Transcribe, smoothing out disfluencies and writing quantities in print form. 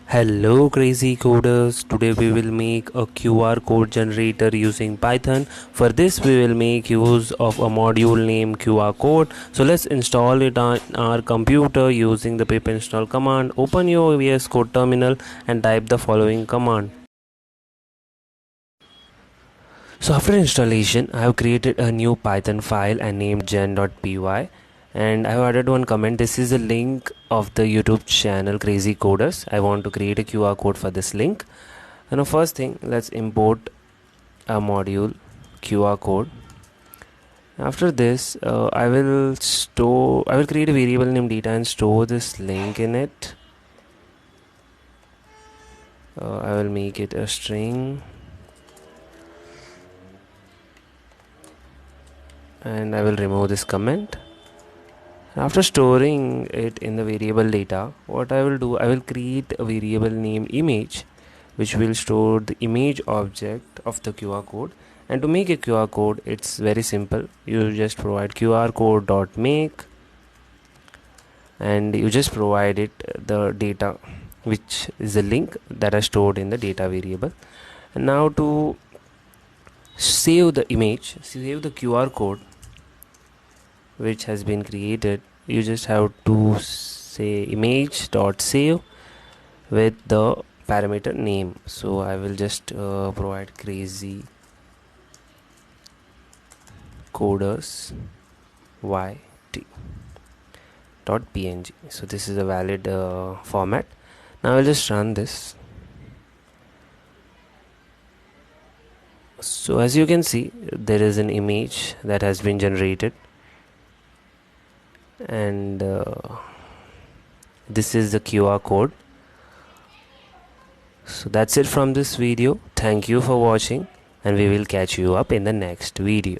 Hello crazy coders, today we will make a QR code generator using Python. For this we will make use of a module named QR code. So let's install it on our computer using the pip install command. Open your VS Code terminal and type the following command. So after installation I have created a new Python file and named gen.py. And I have added one comment. This is a link of the YouTube channel Crazy Coders. I want to create a QR code for this link. And the first thing, let's import a module QR code. After this, I will create a variable named data and store this link in it. I will make it a string, and I will remove this comment. After storing it in the variable data, what I will do, I will create a variable named image which will store the image object of the QR code. And to make a QR code, it's very simple. You just provide QR code.make and you just provide it the data, which is the link that is stored in the data variable. And now to save the image, save the QR code which has been created, you just have to say image.save with the parameter name. So I will just provide crazy coders yt.png. so this is a valid format. Now I'll just run this. So as you can see, there is an image that has been generated, and this is the QR code. So that's it from this video. Thank you for watching, and we will catch you up in the next video.